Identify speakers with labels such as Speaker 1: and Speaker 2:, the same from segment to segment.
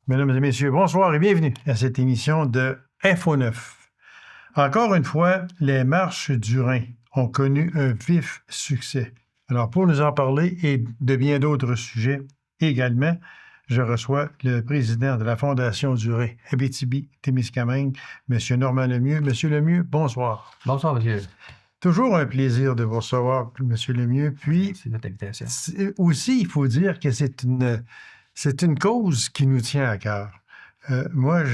Speaker 1: Mesdames et messieurs, bonsoir et bienvenue à cette émission de Info 9. Encore une fois, les marches du Rhin ont connu un vif succès. Alors, pour nous en parler et de bien d'autres sujets également, je reçois le président de la Fondation du Rhin, Abitibi-Témiscamingue, M. Normand Lemieux. Monsieur Lemieux, bonsoir.
Speaker 2: Bonsoir, monsieur.
Speaker 1: Toujours un plaisir de vous recevoir, M. Lemieux. Puis,
Speaker 2: merci de notre invitation.
Speaker 1: Aussi, il faut dire que c'est une cause qui nous tient à cœur. Moi,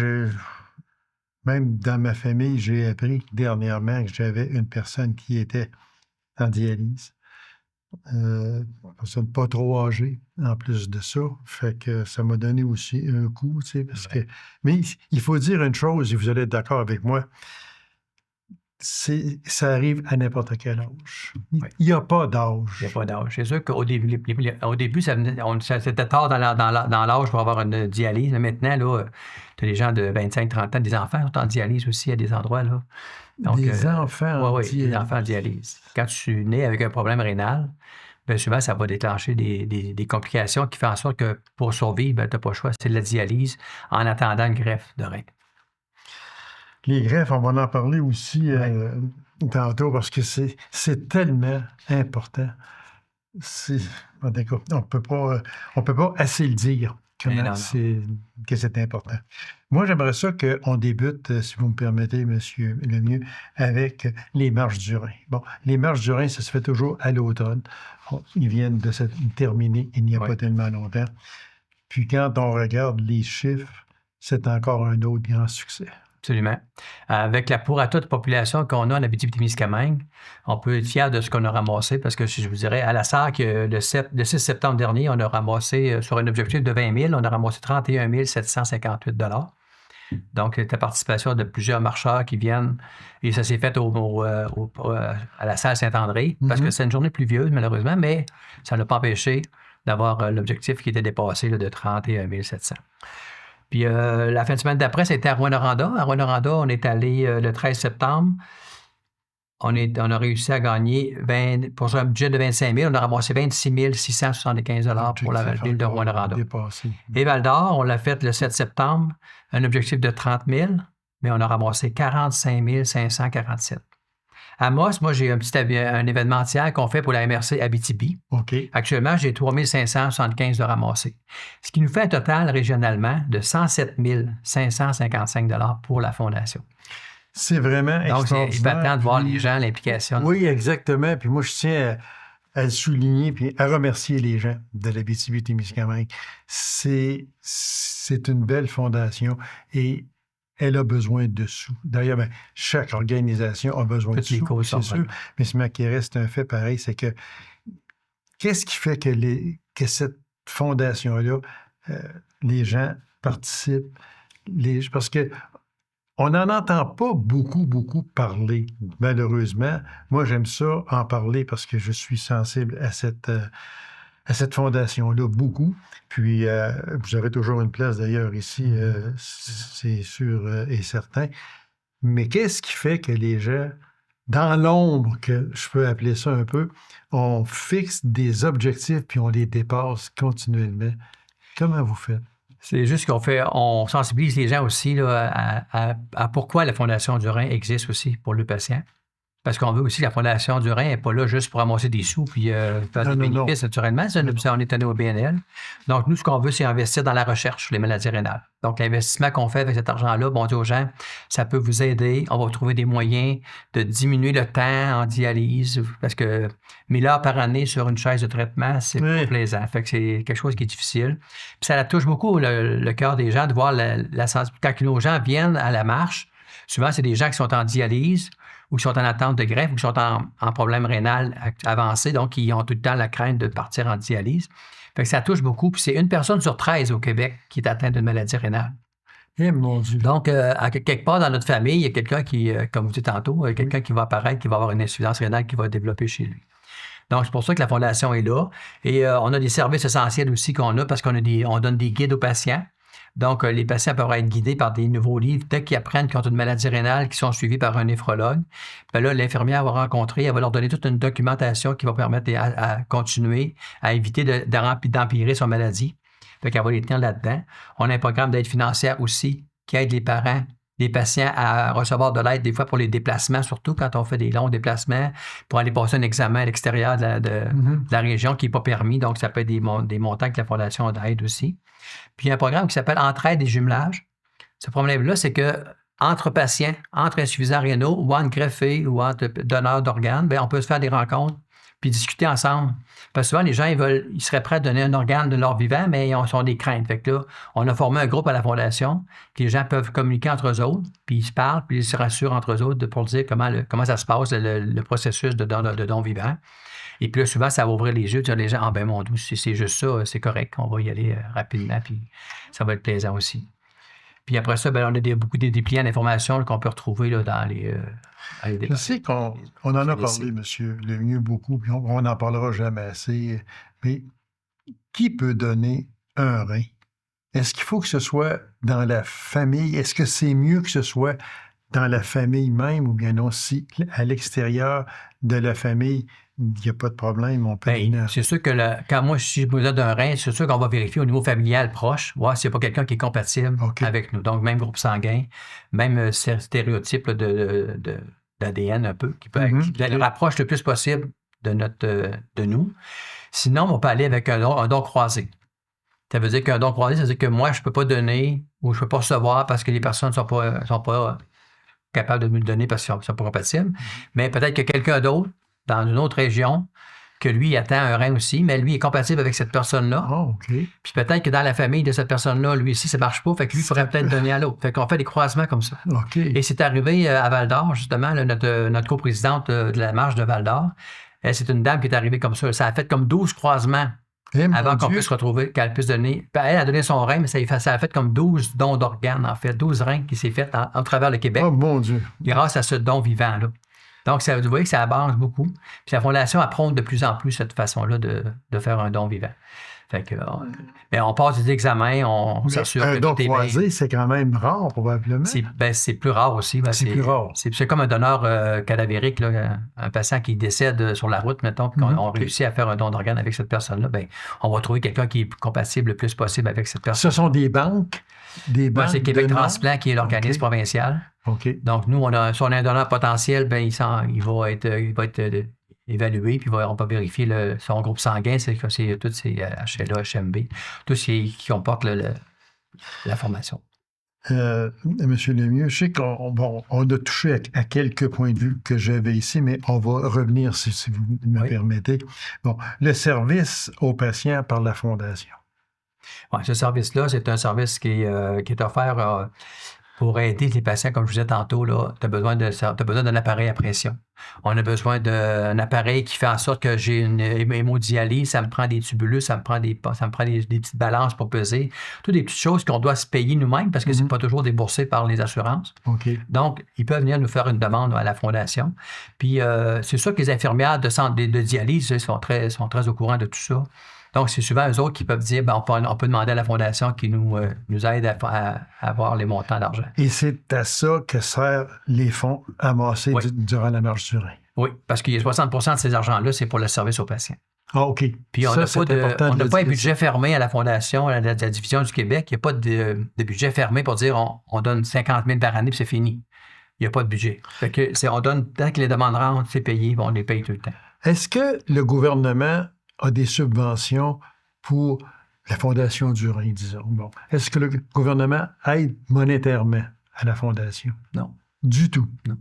Speaker 1: même dans ma famille, j'ai appris dernièrement que j'avais une personne qui était en dialyse. Une personne pas trop âgée, en plus de ça. Fait que ça m'a donné aussi un coup, tu sais, parce que... Mais il faut dire une chose, et vous allez être d'accord avec moi, ça arrive à n'importe quel âge. Il n'y a pas d'âge.
Speaker 2: Il n'y a pas d'âge. C'est sûr qu'au début, c'était tard dans l'âge pour avoir une dialyse. Mais maintenant, là, tu as des gens de 25-30 ans, des enfants sont en dialyse aussi à des endroits. Là.
Speaker 1: Donc, des enfants en dialyse.
Speaker 2: Oui, des enfants en dialyse. Quand tu es né avec un problème rénal, bien souvent, ça va déclencher des complications qui font en sorte que pour survivre, tu n'as pas le choix. C'est la dialyse en attendant une greffe de rein.
Speaker 1: Les greffes, on va en parler aussi tantôt parce que c'est tellement important. On ne peut pas assez le dire que c'est important. Moi, j'aimerais ça qu'on débute, si vous me permettez, M. Lemieux, avec les marches du Rhin. Bon, les marches du Rhin, ça se fait toujours à l'automne. Ils viennent de se terminer il n'y a pas tellement longtemps. Puis quand on regarde les chiffres, c'est encore un autre grand succès.
Speaker 2: Absolument. Avec la pour à toute population qu'on a en Abitibi-Témiscamingue, on peut être fier de ce qu'on a ramassé parce que, je vous dirais, à la SAC, le 6 septembre dernier, on a ramassé, sur un objectif de 20 000, on a ramassé 31 758 $. Donc, c'est la participation de plusieurs marcheurs qui viennent et ça s'est fait à la salle Saint-André parce que c'est une journée pluvieuse, malheureusement, mais ça n'a pas empêché d'avoir l'objectif qui était dépassé là, de 31 700. Puis la fin de semaine d'après, c'était à Rouyn-Noranda. À Rouyn-Noranda, on est allé le 13 septembre. On a réussi à gagner, pour un budget de 25 000, on a ramassé 26 675 $ pour la ville de Rouyn-Noranda. Et Val-d'Or, on l'a fait le 7 septembre, un objectif de 30 000, mais on a ramassé 45 547. À Amos, moi, j'ai un événementiel qu'on fait pour la MRC Abitibi.
Speaker 1: Okay.
Speaker 2: Actuellement, j'ai 3 575 de ramassés. Ce qui nous fait un total régionalement de 107 555 $ pour la Fondation.
Speaker 1: C'est vraiment extraordinaire.
Speaker 2: Donc, c'est épatant de voir les gens, l'implication.
Speaker 1: Oui, exactement. Puis moi, je tiens à le souligner puis à remercier les gens de l'Abitibi-Témiscamingue. C'est une belle fondation et elle a besoin de sous. D'ailleurs, chaque organisation a besoin de sous, c'est sûr. Mais ce qui reste un fait pareil, c'est que qu'est-ce qui fait que cette fondation-là, les gens participent? Parce que on n'en entend pas beaucoup parler, malheureusement. Moi, j'aime ça en parler parce que je suis sensible à cette fondation-là, beaucoup. Puis, vous aurez toujours une place, d'ailleurs, ici, c'est sûr et certain. Mais qu'est-ce qui fait que les gens, dans l'ombre, que je peux appeler ça un peu, on fixe des objectifs puis on les dépasse continuellement? Comment vous faites?
Speaker 2: C'est juste on sensibilise les gens aussi là, à pourquoi la Fondation du Rhin existe aussi pour le patient. Parce qu'on veut aussi que la Fondation du Rhin n'est pas là juste pour ramasser des sous puis faire des bénéfices naturellement. On est allé au BNL. Donc, nous, ce qu'on veut, c'est investir dans la recherche sur les maladies rénales. Donc, l'investissement qu'on fait avec cet argent-là, on dit aux gens, ça peut vous aider. On va trouver des moyens de diminuer le temps en dialyse parce que 1000 heures par année sur une chaise de traitement, c'est pas plaisant. Fait que c'est quelque chose qui est difficile. Puis ça touche beaucoup le cœur des gens de voir la sensibilité. Quand nos gens viennent à la marche, souvent, c'est des gens qui sont en dialyse ou qui sont en attente de greffe, ou qui sont en problème rénal avancé, donc qui ont tout le temps la crainte de partir en dialyse. Fait que ça touche beaucoup. Puis c'est 1 personne sur 13 au Québec qui est atteinte d'une maladie rénale.
Speaker 1: Eh mon Dieu.
Speaker 2: Donc, quelque part dans notre famille, il y a quelqu'un qui, comme vous dites tantôt, quelqu'un qui va apparaître, qui va avoir une insuffisance rénale qui va développer chez lui. Donc, c'est pour ça que la Fondation est là. Et on a des services essentiels aussi qu'on a parce on donne des guides aux patients. Donc, les patients peuvent être guidés par des nouveaux livres dès qu'ils apprennent qu'ils ont une maladie rénale, qui sont suivis par un néphrologue. Puis là, l'infirmière va rencontrer, elle va leur donner toute une documentation qui va permettre à continuer à éviter d'empirer son maladie. Fait qu'elle va les tenir là-dedans. On a un programme d'aide financière aussi qui aide les parents, les patients à recevoir de l'aide des fois pour les déplacements, surtout quand on fait des longs déplacements, pour aller passer un examen à l'extérieur de la région qui n'est pas permis. Donc, ça peut être des montants que la Fondation aide aussi. Puis, il y a un programme qui s'appelle Entraide et jumelage. Ce problème-là, c'est que entre patients, entre insuffisants rénaux ou entre greffés ou entre donneurs d'organes, bien, on peut se faire des rencontres puis discuter ensemble. Parce que souvent, les gens, ils seraient prêts à donner un organe de leur vivant, mais ils ont des craintes. Fait que là, on a formé un groupe à la Fondation, que les gens peuvent communiquer entre eux autres, puis ils se parlent, puis ils se rassurent entre eux autres pour dire comment ça se passe, le processus de don vivant. Et puis là, souvent, ça va ouvrir les yeux, dire les gens, ben mon Dieu, si c'est juste ça, c'est correct, on va y aller rapidement, puis ça va être plaisant aussi. Puis après ça, ben, on a beaucoup de dépliants d'informations qu'on peut retrouver là, dans les
Speaker 1: Je sais qu'on en a parlé, M. Lemieux, beaucoup, puis on n'en parlera jamais assez. Mais qui peut donner un rein? Est-ce qu'il faut que ce soit dans la famille? Est-ce que c'est mieux que ce soit dans la famille même ou bien non, si à l'extérieur de la famille, il n'y a pas de problème, on peut...
Speaker 2: C'est sûr que quand moi, si je me donne d'un rein, c'est sûr qu'on va vérifier au niveau familial proche, voir s'il n'y a pas quelqu'un qui est compatible avec nous. Donc, même groupe sanguin, même stéréotype d'ADN un peu, qui le rapproche le plus possible de nous. Sinon, on peut aller avec un don croisé. Ça veut dire qu'un don croisé, ça veut dire que moi, je ne peux pas donner ou je ne peux pas recevoir parce que les personnes ne sont pas capables de me le donner parce qu'ils ne sont pas compatibles. Mais peut-être que quelqu'un d'autre, dans une autre région, que lui attend un rein aussi, mais lui est compatible avec cette personne-là.
Speaker 1: Oh, OK.
Speaker 2: Puis peut-être que dans la famille de cette personne-là, lui aussi, ça ne marche pas, fait que lui, il pourrait peut-être donner à l'autre. Fait qu'on fait des croisements comme ça.
Speaker 1: OK.
Speaker 2: Et c'est arrivé à Val-d'Or, justement, là, notre coprésidente de la marche de Val-d'Or, c'est une dame qui est arrivée comme ça. Ça a fait comme 12 croisements avant qu'on puisse retrouver, qu'elle puisse donner. Elle a donné son rein, mais ça a fait comme 12 dons d'organes, en fait. 12 reins qui s'est fait en travers le Québec.
Speaker 1: Oh, mon Dieu.
Speaker 2: Grâce à ce don vivant-là. Donc, vous voyez que ça avance beaucoup. Puis la Fondation apprend de plus en plus cette façon-là de faire un don vivant. Fait que, on passe des examens, on s'assure que
Speaker 1: don croisé, c'est quand même rare, probablement.
Speaker 2: C'est plus rare aussi.
Speaker 1: C'est plus rare.
Speaker 2: C'est comme un donneur cadavérique, là, un patient qui décède sur la route, mettons, puis qu'on réussit à faire un don d'organe avec cette personne-là, bien, on va trouver quelqu'un qui est compatible le plus possible avec cette personne.
Speaker 1: Ce sont des banques?
Speaker 2: C'est Québec Transplant qui est l'organisme provincial.
Speaker 1: OK.
Speaker 2: Donc, nous, si on a un donneur potentiel, bien, il va être évalué, puis on va vérifier son groupe sanguin, c'est tous ces HLA, HMB, tous ceux qui comportent la formation.
Speaker 1: Monsieur Lemieux, je sais qu'on a touché à quelques points de vue que j'avais ici, mais on va revenir, si vous me permettez. Bon, le service aux patients par la Fondation.
Speaker 2: Oui, ce service-là, c'est un service qui est offert pour aider les patients, comme je vous disais tantôt, tu as besoin d'un appareil à pression. On a besoin d'un appareil qui fait en sorte que j'ai une hémodialyse, ça me prend des tubulus, ça me prend des petites balances pour peser. Toutes des petites choses qu'on doit se payer nous-mêmes parce que c'est pas toujours déboursé par les assurances.
Speaker 1: Okay.
Speaker 2: Donc, ils peuvent venir nous faire une demande à la Fondation. Puis, c'est sûr que les infirmières de dialyse sont très au courant de tout ça. Donc, c'est souvent eux autres qui peuvent dire, on peut demander à la Fondation qui nous aide à avoir les montants d'argent.
Speaker 1: Et c'est à ça que servent les fonds amassés durant la marche du rein.
Speaker 2: Oui, parce qu'il y a 60% de ces argents-là, c'est pour le service aux patients.
Speaker 1: Ah, OK.
Speaker 2: Puis on n'a pas un budget fermé à la Fondation, à la Division du Québec. Il n'y a pas de budget fermé pour dire on donne 50 000 par année puis c'est fini. Il n'y a pas de budget. Fait que on donne, tant que les demandes rentrent, c'est payé, on les paye tout le temps.
Speaker 1: Est-ce que le gouvernement a des subventions pour la Fondation du rein, disons? Bon. Est-ce que le gouvernement aide monétairement à la Fondation?
Speaker 2: Non.
Speaker 1: Du tout?
Speaker 2: Non.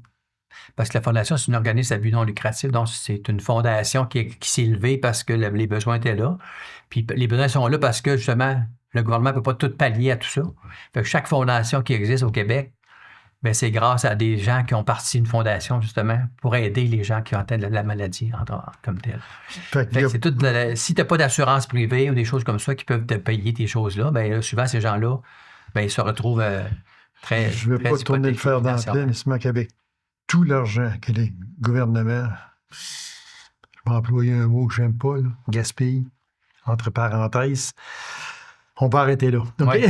Speaker 2: Parce que la Fondation, c'est un organisme à but non lucratif, donc c'est une fondation qui s'est levée parce que les besoins étaient là. Puis les besoins sont là parce que, justement, le gouvernement ne peut pas tout pallier à tout ça. Fait que chaque fondation qui existe au Québec, bien, c'est grâce à des gens qui ont parti une fondation, justement, pour aider les gens qui ont atteint la maladie comme telle. Si tu n'as pas d'assurance privée ou des choses comme ça qui peuvent te payer tes choses-là, bien, là, souvent, ces gens-là, bien, ils se retrouvent très...
Speaker 1: Je ne veux pas tourner le fer dans la plaie, mais c'est qu'avec tout l'argent que les gouvernements, je vais employer un mot que je n'aime pas, gaspillent, entre parenthèses, On va arrêter là. OK?
Speaker 2: Oui,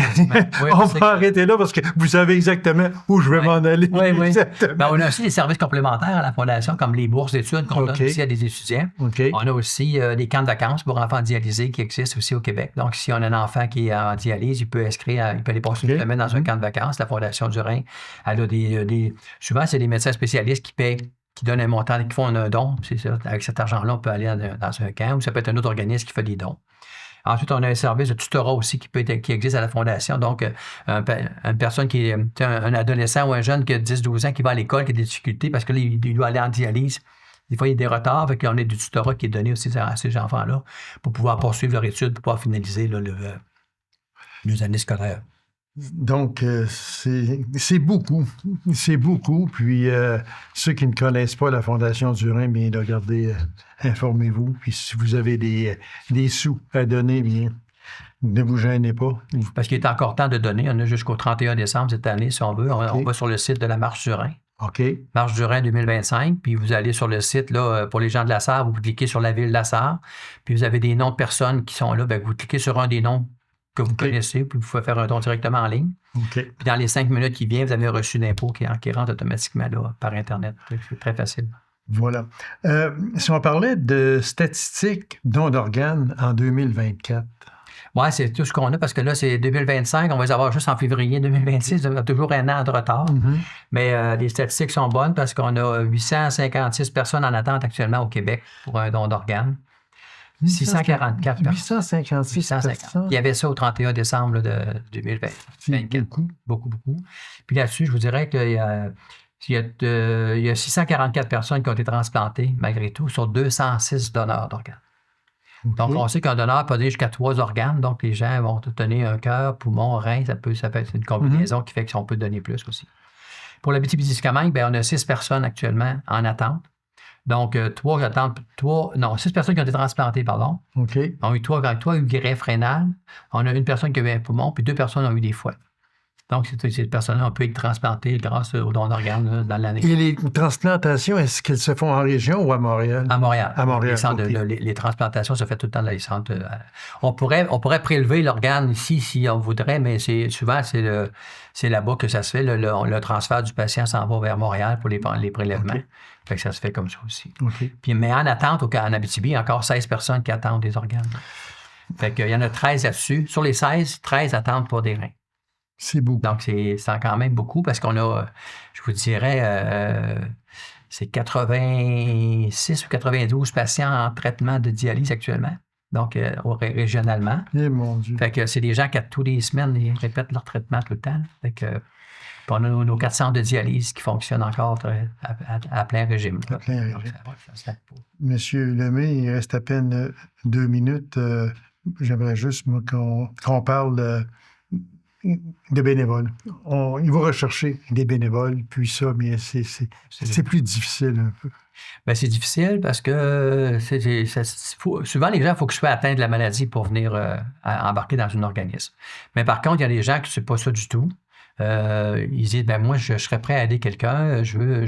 Speaker 2: oui,
Speaker 1: On va arrêter là parce que vous savez exactement où je vais m'en aller.
Speaker 2: Oui, oui.
Speaker 1: Exactement.
Speaker 2: Ben, on a aussi des services complémentaires à la Fondation, comme les bourses d'études qu'on donne aussi à des étudiants.
Speaker 1: OK.
Speaker 2: On a aussi des camps de vacances pour enfants dialysés qui existent aussi au Québec. Donc, si on a un enfant qui est en dialyse, il peut aller passer une semaine dans un camp de vacances. La Fondation du Rhin, elle a souvent, c'est des médecins spécialistes qui paient, qui donnent un montant, qui font un don. C'est ça. Avec cet argent-là, on peut aller dans un camp ou ça peut être un autre organisme qui fait des dons. Ensuite, on a un service de tutorat aussi qui existe à la Fondation. Donc, une personne qui est un adolescent ou un jeune qui a 10-12 ans qui va à l'école, qui a des difficultés parce qu'il doit aller en dialyse. Des fois, il y a des retards. Fait qu'on a du tutorat qui est donné aussi à ces enfants-là pour pouvoir poursuivre leur étude, pour pouvoir finaliser les années scolaires.
Speaker 1: Donc, c'est beaucoup. C'est beaucoup. Puis, ceux qui ne connaissent pas la Fondation du Rhin, bien, regardez, informez-vous. Puis, si vous avez des sous à donner, bien, ne vous gênez pas.
Speaker 2: Parce qu'il est encore temps de donner. On a jusqu'au 31 décembre cette année, si on veut. On va sur le site de la Marche du Rhin.
Speaker 1: OK.
Speaker 2: Marche du Rhin 2025. Puis, vous allez sur le site, là, pour les gens de la Sarre, vous cliquez sur la ville de la Sarre. Puis, vous avez des noms de personnes qui sont là. Bien, vous cliquez sur un des noms que vous connaissez, puis vous pouvez faire un don directement en ligne.
Speaker 1: OK.
Speaker 2: Puis dans les 5 minutes qui viennent, vous avez un reçu d'impôt qui rentre automatiquement là, par Internet. C'est très facile.
Speaker 1: Voilà. Si on parlait de statistiques dons d'organes en 2024.
Speaker 2: Oui, c'est tout ce qu'on a parce que là, c'est 2025. On va les avoir juste en février 2026. On a toujours un an de retard.
Speaker 1: Mm-hmm.
Speaker 2: Mais les statistiques sont bonnes parce qu'on a 856 personnes en attente actuellement au Québec pour un don d'organes. 644 personnes.
Speaker 1: 856 personnes.
Speaker 2: Il y avait ça au 31 décembre là, de 2024. Beaucoup. Puis là-dessus, je vous dirais qu'il y a 644 personnes qui ont été transplantées, malgré tout, sur 206 donneurs d'organes. Okay. Donc, on sait qu'un donneur peut donner jusqu'à 3 organes. Donc, les gens vont te donner un cœur, poumon, rein. Ça peut être une combinaison qui fait qu'on peut donner plus aussi. Pour l'Abitibi-Témiscamingue, on a 6 personnes actuellement en attente. Donc, 6 personnes qui ont été transplantées, pardon.
Speaker 1: OK.
Speaker 2: On a eu 3 greffes rénales. On a une personne qui a eu un poumon, puis 2 personnes ont eu des foies. Donc, ces personnes-là ont pu être transplantées grâce au don d'organes dans l'année.
Speaker 1: Et les transplantations, est-ce qu'elles se font en région ou à Montréal?
Speaker 2: À Montréal.
Speaker 1: À Montréal.
Speaker 2: Les transplantations se font tout le temps dans les centres. On pourrait prélever l'organe ici si on voudrait, mais souvent, c'est là-bas que ça se fait. Le transfert du patient s'en va vers Montréal pour les prélèvements. Okay. Fait que ça se fait comme ça aussi.
Speaker 1: Okay.
Speaker 2: Puis, mais en attente, en Abitibi, il y a encore 16 personnes qui attendent des organes. Fait qu'il y en a 13 là-dessus. Sur les 16, 13 attendent pour des reins.
Speaker 1: C'est beaucoup.
Speaker 2: Donc, c'est quand même beaucoup parce qu'on a, je vous dirais, c'est 86 ou 92 patients en traitement de dialyse actuellement, donc régionalement.
Speaker 1: Eh mon Dieu.
Speaker 2: Fait que c'est des gens qui, tous les semaines, ils répètent leur traitement tout le temps. Fait que, on a nos 400 de dialyse qui fonctionnent encore à plein régime.
Speaker 1: À plein régime. Monsieur Lemay, il reste à peine 2 minutes. J'aimerais juste qu'on parle de bénévoles. Il va rechercher des bénévoles, puis ça, mais c'est plus difficile un peu.
Speaker 2: Bien, c'est difficile parce que souvent, les gens, il faut qu'ils soient atteints de la maladie pour venir embarquer dans un organisme. Mais par contre, il y a des gens qui ne sont pas ça du tout. Ils disent, moi, je serais prêt à aider quelqu'un, je veux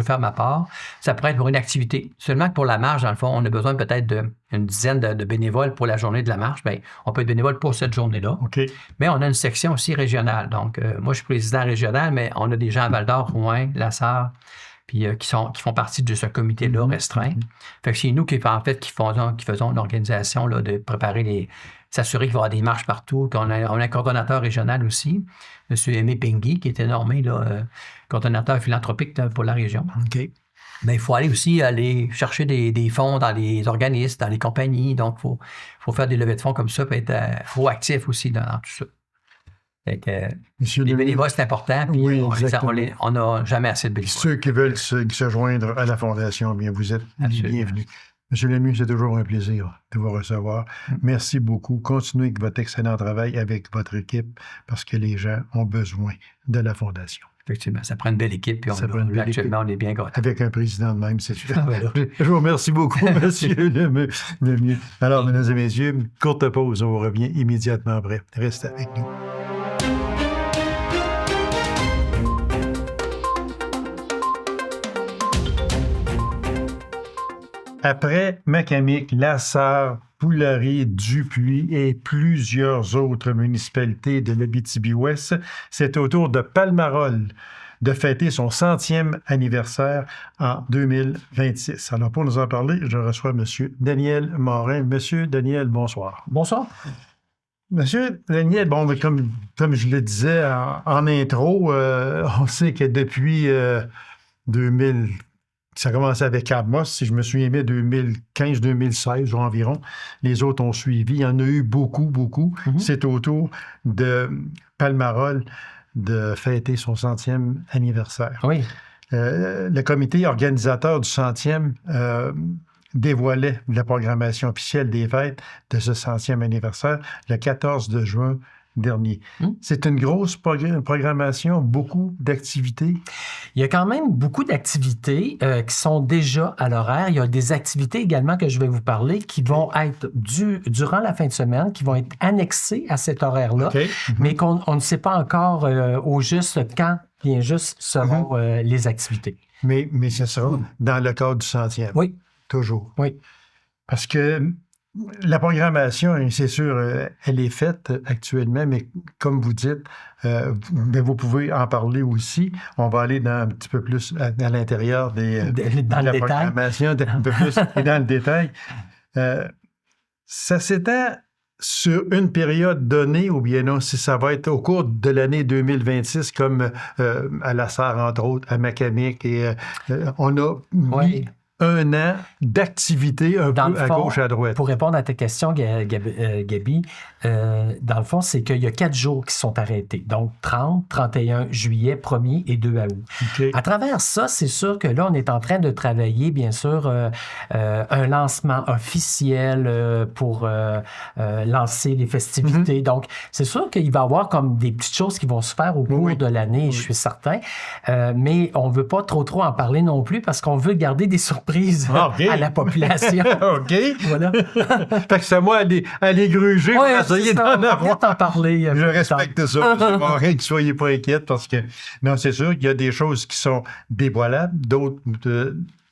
Speaker 2: faire ma part. Ça pourrait être pour une activité. Seulement que pour la marche, dans le fond, on a besoin peut-être d'une dizaine de bénévoles pour la journée de la marche. Bien, on peut être bénévole pour cette journée-là.
Speaker 1: Okay.
Speaker 2: Mais on a une section aussi régionale. Donc, moi, je suis président régional, mais on a des gens à Val-d'Or, Rouen, La Sarre, puis qui font partie de ce comité-là restreint. Fait que c'est nous qui faisons l'organisation là, de préparer s'assurer qu'il va y avoir des marches partout, qu'on a un coordonnateur régional aussi, M. Aimé Pengui, qui était nommé coordonnateur philanthropique pour la région.
Speaker 1: OK.
Speaker 2: Mais il faut aller chercher des fonds dans les organismes, dans les compagnies. Donc, il faut faire des levées de fonds comme ça, puis être proactif aussi dans tout ça. Fait que, les bénévoles, c'est important, puis
Speaker 1: oui,
Speaker 2: on n'a jamais assez de bénévoles.
Speaker 1: Ceux qui veulent se joindre à la Fondation, bien, vous êtes bienvenus. Monsieur Lemieux, c'est toujours un plaisir de vous recevoir. Merci beaucoup. Continuez avec votre excellent travail avec votre équipe parce que les gens ont besoin de la Fondation.
Speaker 2: Effectivement, ça prend une belle équipe, puis actuellement, on est bien gâtés.
Speaker 1: Avec un président de même, c'est sûr. Je vous remercie beaucoup, monsieur Lemieux. Alors, mesdames et messieurs, courte pause, on revient immédiatement après. Restez avec nous. Après Macamic, La Sarre, Boulari, Dupuis et plusieurs autres municipalités de l'Abitibi-Ouest. C'est au tour de Palmarol de fêter son 100e anniversaire en 2026. Alors, pour nous en parler, je reçois M. Daniel Morin. Monsieur Daniel, bonsoir.
Speaker 2: Bonsoir.
Speaker 1: Monsieur Daniel, bon, comme je le disais en intro, on sait que depuis 2000, ça a commencé avec Amos, si je me souviens bien, 2015-2016 environ. Les autres ont suivi. Il y en a eu beaucoup. Mm-hmm. C'est au tour de Palmarol de fêter son 100e anniversaire.
Speaker 2: Oui.
Speaker 1: Le comité organisateur du 100e dévoilait la programmation officielle des fêtes de ce 100e anniversaire le 14 de juin dernier. C'est une grosse programmation, beaucoup d'activités.
Speaker 3: Il y a quand même beaucoup d'activités qui sont déjà à l'horaire. Il y a des activités également que je vais vous parler qui vont être durant la fin de semaine, qui vont être annexées à cet horaire-là, mais qu'on ne sait pas encore au juste quand, bien juste, seront les activités.
Speaker 1: Mais ce sera dans le cadre du 100e.
Speaker 3: Oui.
Speaker 1: Toujours.
Speaker 3: Oui.
Speaker 1: Parce que la programmation, c'est sûr, elle est faite actuellement, mais comme vous dites, vous pouvez en parler aussi. On va aller un petit peu plus à l'intérieur
Speaker 3: dans
Speaker 1: la programmation, un peu plus et dans le détail. Ça s'étend sur une période donnée ou bien non, si ça va être au cours de l'année 2026, comme à La Sarre, entre autres, à Macamic, et on a mis un an d'activité un peu à gauche, à droite.
Speaker 3: Pour répondre à ta question, Gabi, dans le fond, c'est qu'il y a 4 jours qui sont arrêtés. Donc, 30, 31 juillet, 1er et 2 août. Okay. À travers ça, c'est sûr que là, on est en train de travailler, bien sûr, un lancement officiel pour lancer les festivités. Donc, c'est sûr qu'il va y avoir comme des petites choses qui vont se faire au cours de l'année, je suis certain. Mais on ne veut pas trop en parler non plus parce qu'on veut garder des surprises à la population.
Speaker 1: OK.
Speaker 3: Voilà.
Speaker 1: Fait que c'est à moi à les gruger.
Speaker 3: Oui, c'est ça. On va t'en parler.
Speaker 1: Je respecte ça. Je ne rien que soyez pas inquiète parce que, non, c'est sûr qu'il y a des choses qui sont dévoilables, d'autres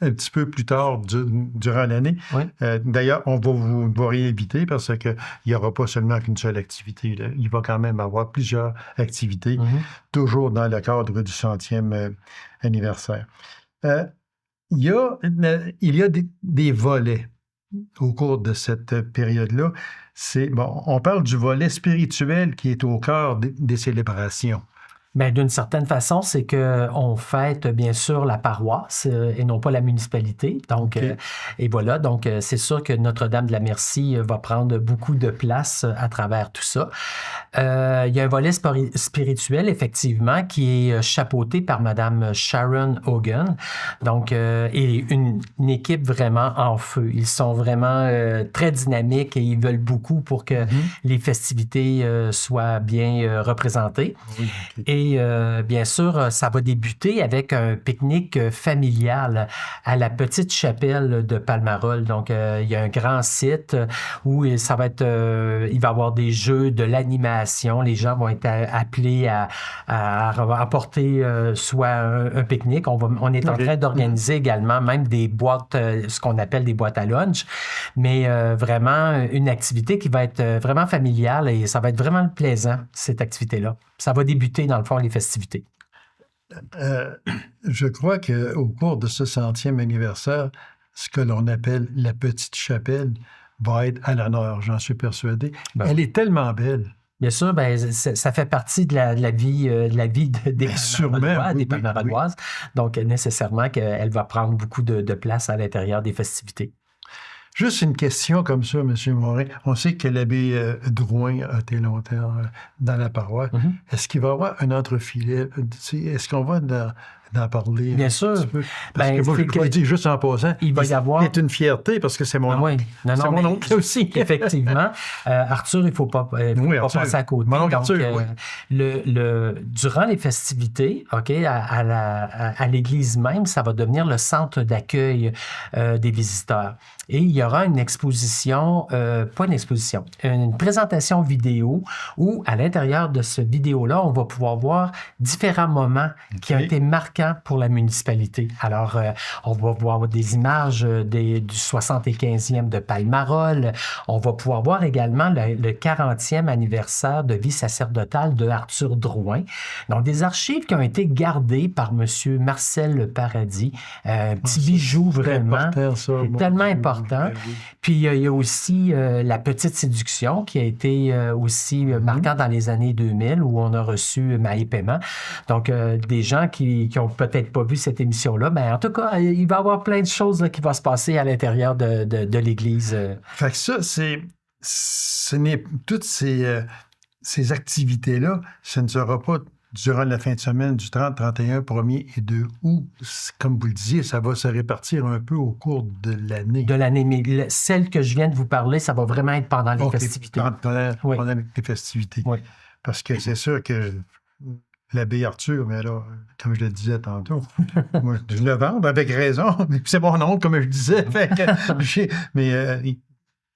Speaker 1: un petit peu plus tard durant l'année.
Speaker 3: Oui.
Speaker 1: D'ailleurs, on va vous réinviter parce qu'il n'y aura pas seulement qu'une seule activité. Là. Il va quand même avoir plusieurs activités, toujours dans le cadre du 100e anniversaire. Il y a des volets au cours de cette période-là. On parle du volet spirituel qui est au cœur des célébrations.
Speaker 3: Bien, d'une certaine façon, c'est qu'on fête, bien sûr, la paroisse et non pas la municipalité. Donc, et voilà. Donc, c'est sûr que Notre-Dame de la Merci va prendre beaucoup de place à travers tout ça. Il y a un volet spirituel, effectivement, qui est chapeauté par Mme Sharon Hogan. Donc, et une équipe vraiment en feu. Ils sont vraiment très dynamiques et ils veulent beaucoup pour que les festivités soient bien représentées.
Speaker 1: Oui,
Speaker 3: Et bien sûr, ça va débuter avec un pique-nique familial à la petite chapelle de Palmarol. Donc, il y a un grand site où ça va être, il va y avoir des jeux, de l'animation. Les gens vont être appelés à apporter soit un pique-nique. On est en train d'organiser également même des boîtes, ce qu'on appelle des boîtes à lunch, mais vraiment une activité qui va être vraiment familiale et ça va être vraiment plaisant, cette activité-là. Ça va débuter, dans le fond, les festivités.
Speaker 1: Je crois qu'au cours de ce 100e anniversaire, ce que l'on appelle la petite chapelle va être à l'honneur, j'en suis persuadé. Elle est tellement belle.
Speaker 3: Bien sûr, ça fait partie de la vie des Palmarodoises. Donc, nécessairement qu'elle va prendre beaucoup de place à l'intérieur des festivités.
Speaker 1: Juste une question comme ça, M. Morin. On sait que l'abbé Drouin a été longtemps dans la paroisse. Est-ce qu'il va y avoir un entrefilet? Est-ce qu'on va d'en parler?
Speaker 3: Bien sûr.
Speaker 1: Parce que moi, je dis juste en passant,
Speaker 3: il va y avoir...
Speaker 1: C'est une fierté parce que c'est mon oncle.
Speaker 3: Oui. C'est mon oncle aussi. Effectivement. Arthur, il ne faut pas passer à côté.
Speaker 1: Mon oncle
Speaker 3: Donc,
Speaker 1: Arthur,
Speaker 3: durant les festivités, à l'église même, ça va devenir le centre d'accueil des visiteurs. Et il y aura une exposition, une présentation vidéo où, à l'intérieur de ce vidéo-là, on va pouvoir voir différents moments qui ont été marquants marquant pour la municipalité. Alors, on va voir des images du 75e de Palmarol. On va pouvoir voir également le 40e anniversaire de vie sacerdotale de Arthur Drouin. Donc, des archives qui ont été gardées par M. Marcel Paradis. Un petit bijou, vraiment.
Speaker 1: Important, ça.
Speaker 3: C'est tellement important.
Speaker 1: Oui.
Speaker 3: Puis, il y a aussi La Petite Séduction qui a été aussi marquant dans les années 2000 où on a reçu Maï Paiement. Donc, des gens qui n'ont peut-être pas vu cette émission-là, ben, en tout cas, il va y avoir plein de choses là, qui vont se passer à l'intérieur de l'Église.
Speaker 1: Fait que ça, ce n'est toutes ces activités-là, ce ne sera pas durant la fin de semaine du 30, 31, 1er et 2 août. Comme vous le disiez, ça va se répartir un peu au cours de l'année.
Speaker 3: De l'année, mais celle que je viens de vous parler, ça va vraiment être pendant les festivités.
Speaker 1: Pendant les festivités.
Speaker 3: Oui.
Speaker 1: Parce que c'est sûr que l'abbé Arthur, mais là, comme je le disais tantôt, moi, je le vends avec raison, mais c'est mon oncle, comme je disais. Fait que,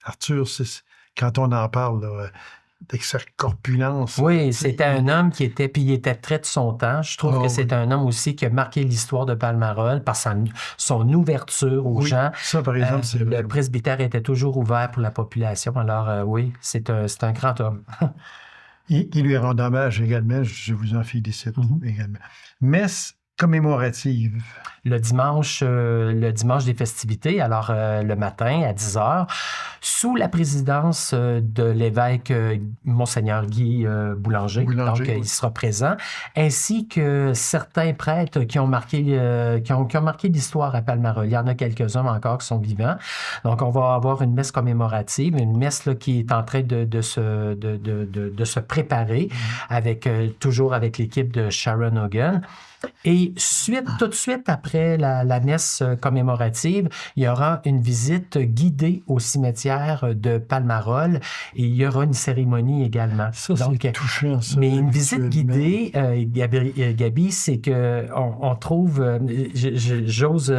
Speaker 1: Arthur, quand on en parle, là, avec sa corpulence.
Speaker 3: Oui, c'était un homme qui était, puis il était très de son temps. Je trouve que c'est un homme aussi qui a marqué l'histoire de Palmarol par son ouverture aux gens.
Speaker 1: Ça, par exemple, c'est vrai.
Speaker 3: Le presbytère était toujours ouvert pour la population. Alors, oui, c'est un grand homme.
Speaker 1: Il lui rend hommage également, je vous en félicite également. Messe commémorative.
Speaker 3: Le dimanche des festivités, alors le matin à 10h, sous la présidence de l'évêque Monseigneur Guy Boulanger. Donc, il sera présent, ainsi que certains prêtres qui ont marqué l'histoire à Palmarol. Il y en a quelques-uns encore qui sont vivants. Donc, on va avoir une messe commémorative, une messe là, qui est en train de se préparer, toujours avec l'équipe de Sharon Hogan. Et tout de suite après la messe commémorative, il y aura une visite guidée au cimetière de Palmarol et il y aura une cérémonie également.
Speaker 1: Ça, c'est touchant, ça.
Speaker 3: Mais une visite guidée, Gabi, c'est qu'on trouve, j'ose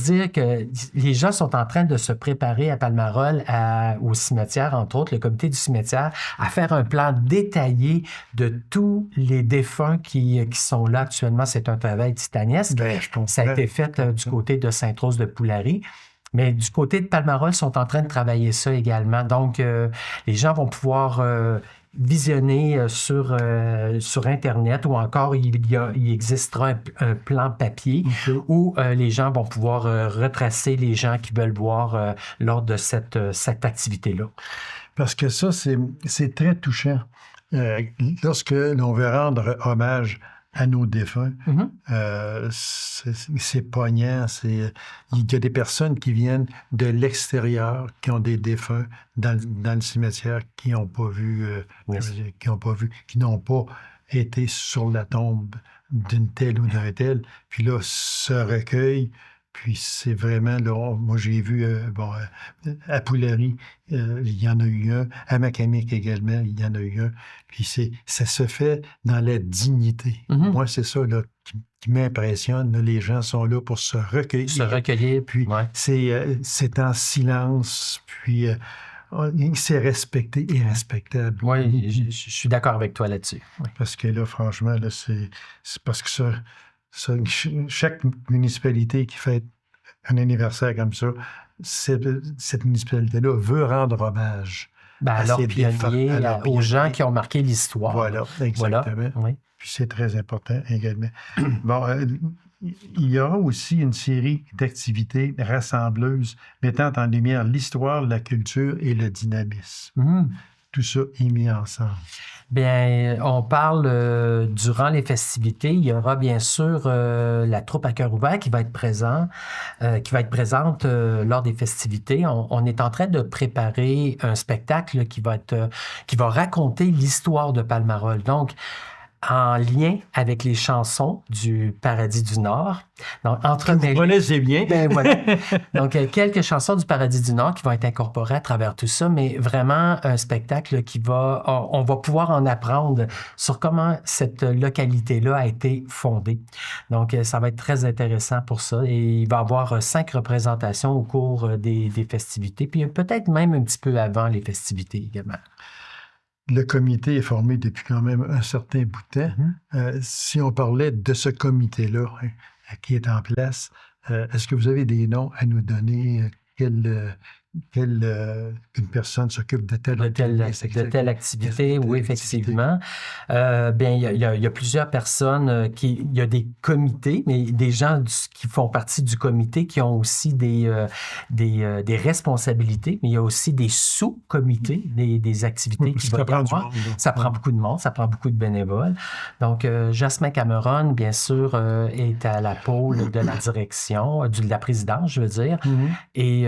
Speaker 3: dire que les gens sont en train de se préparer à Palmarol, au cimetière, entre autres, le comité du cimetière, à faire un plan détaillé de tous les défunts qui sont là actuellement. C'est un travail titanesque. Ça a été fait du côté de Sainte-Rose-de-Poulary. Mais du côté de Palmarol, ils sont en train de travailler ça également. Donc, les gens vont pouvoir visionner sur Internet ou encore il existera un plan papier où les gens vont pouvoir retracer les gens qui veulent voir lors de cette activité-là.
Speaker 1: Parce que ça, c'est très touchant. Lorsque l'on veut rendre hommage à nos défunts, c'est poignant. Il y a des personnes qui viennent de l'extérieur, qui ont des défunts dans le cimetière, qui n'ont pas vu, qui n'ont pas été sur la tombe d'une telle ou d'un tel. Puis là, ce recueil, puis c'est vraiment, là, moi j'ai vu, à Poulary, il y en a eu un, à Macamic également, il y en a eu un, puis ça se fait dans la dignité. Moi, c'est ça là, qui m'impressionne, là, les gens sont là pour se recueillir. Puis c'est en silence, puis c'est respecté et respectable.
Speaker 3: Oui, je suis d'accord avec toi là-dessus. Oui.
Speaker 1: Parce que là, franchement, là, c'est parce que ça, chaque municipalité qui fait un anniversaire comme ça, cette municipalité-là veut rendre hommage
Speaker 3: à leurs pionniers, aux gens qui ont marqué l'histoire.
Speaker 1: Voilà, exactement.
Speaker 3: Voilà. Oui.
Speaker 1: Puis c'est très important également. Bon, il y aura aussi une série d'activités rassembleuses mettant en lumière l'histoire, la culture et le dynamisme. Tout ça est mis ensemble.
Speaker 3: Bien, on parle durant les festivités. Il y aura bien sûr la troupe à cœur ouvert qui va être présente lors des festivités. On est en train de préparer un spectacle qui va raconter l'histoire de Palmarol. Donc, en lien avec les chansons du Paradis du Nord. Donc,
Speaker 1: vous connaissez bien.
Speaker 3: Ben, voilà. Donc, quelques chansons du Paradis du Nord qui vont être incorporées à travers tout ça, mais vraiment un spectacle on va pouvoir en apprendre sur comment cette localité-là a été fondée. Donc, ça va être très intéressant pour ça. Et il va y avoir 5 représentations au cours des festivités, puis peut-être même un petit peu avant les festivités également.
Speaker 1: le comité est formé depuis quand même un certain bout de temps. Si on parlait de ce comité-là qui est en place, est-ce que vous avez des noms à nous donner? Une personne s'occupe de telle
Speaker 3: activité, oui, effectivement. Bien, il y a plusieurs personnes il y a des comités, mais des gens qui font partie du comité qui ont aussi des responsabilités, mais il y a aussi des sous-comités, des activités qui vont y avoir. Ça prend beaucoup de monde, ça prend beaucoup de bénévoles. Donc, Jasmin Cameron, bien sûr, est à la pôle de la direction, de la présidence, je veux dire, et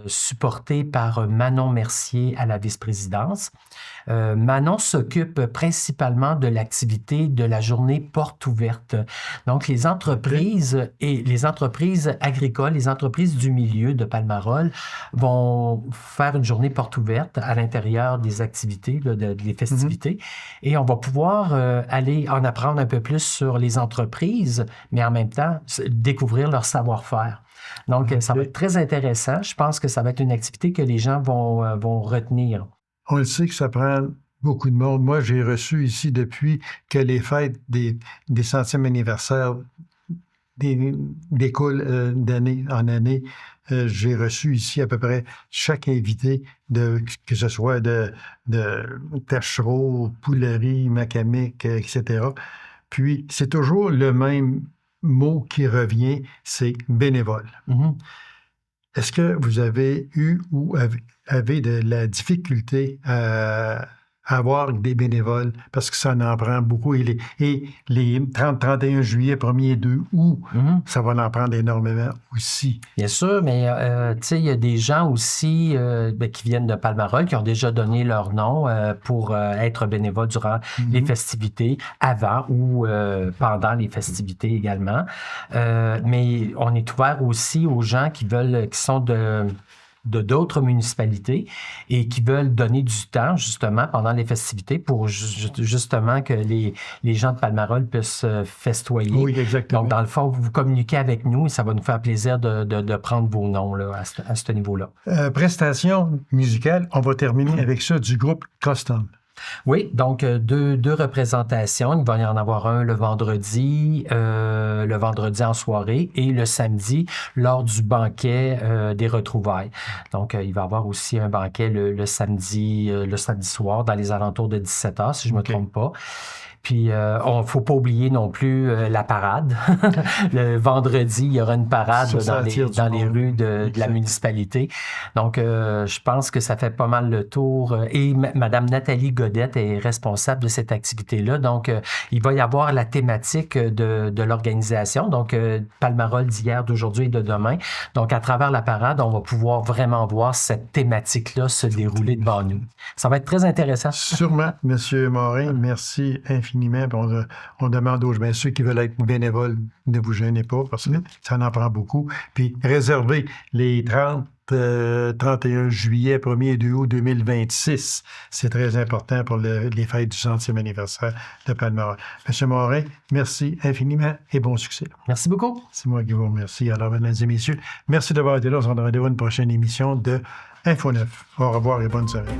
Speaker 3: supporté par Manon Mercier à la vice-présidence. Manon s'occupe principalement de l'activité de la journée porte ouverte. Donc, les entreprises et les entreprises agricoles, les entreprises du milieu de Palmarol vont faire une journée porte ouverte à l'intérieur des activités, des festivités. Et on va pouvoir aller en apprendre un peu plus sur les entreprises, mais en même temps, découvrir leur savoir-faire. Donc, ça va être très intéressant. Je pense que ça va être une activité que les gens vont retenir.
Speaker 1: On le sait que ça prend beaucoup de monde. Moi, j'ai reçu ici, depuis que les fêtes des 100e anniversaire découlent d'année en année, j'ai reçu ici à peu près chaque invité, que ce soit de Tachereau, Poulerie, Macamic, etc. Puis, c'est toujours le même mot qui revient, c'est bénévole. Est-ce que vous avez eu ou avez de la difficulté à avoir des bénévoles? Parce que ça en prend beaucoup. Et les 30, 31 juillet, 1er et 2 août, ça va en prendre énormément aussi.
Speaker 3: Bien sûr, mais tu sais, il y a des gens aussi qui viennent de Palmarol qui ont déjà donné leur nom pour être bénévoles durant les festivités, avant ou pendant les festivités également. Mais on est ouvert aussi aux gens qui sont de d'autres municipalités et qui veulent donner du temps, justement, pendant les festivités pour justement que les gens de Palmarol puissent festoyer.
Speaker 1: Oui, exactement.
Speaker 3: Donc, dans le fond, vous communiquez avec nous et ça va nous faire plaisir de prendre vos noms là, à ce niveau-là.
Speaker 1: Prestation musicale, on va terminer avec ça du groupe Custom.
Speaker 3: Oui, donc deux représentations. Il va y en avoir un le vendredi en soirée et le samedi lors du banquet des retrouvailles. Donc, il va y avoir aussi un banquet le samedi soir dans les alentours de 17h, si je ne me trompe pas. Puis, il ne faut pas oublier non plus la parade. Le vendredi, il y aura une parade dans les rues de la municipalité. Donc, je pense que ça fait pas mal le tour. Et Mme Nathalie Godette est responsable de cette activité-là. Donc, il va y avoir la thématique de l'organisation. Donc, Palmarol d'hier, d'aujourd'hui et de demain. Donc, à travers la parade, on va pouvoir vraiment voir cette thématique-là se dérouler devant nous. Ça va être très intéressant.
Speaker 1: Sûrement, M. Morin. Merci infiniment. On demande aux gens, ceux qui veulent être bénévoles, ne vous gênez pas parce que ça en prend beaucoup. Puis réservez les 31 juillet, 1er et 2 août 2026. C'est très important pour les fêtes du 100e anniversaire de Palmarol. M. Morin, merci infiniment et bon succès.
Speaker 3: Merci beaucoup.
Speaker 1: C'est moi qui vous remercie. Alors, mesdames et messieurs, merci d'avoir été là. On se rendra à une prochaine émission de Info 9. Au revoir et bonne soirée.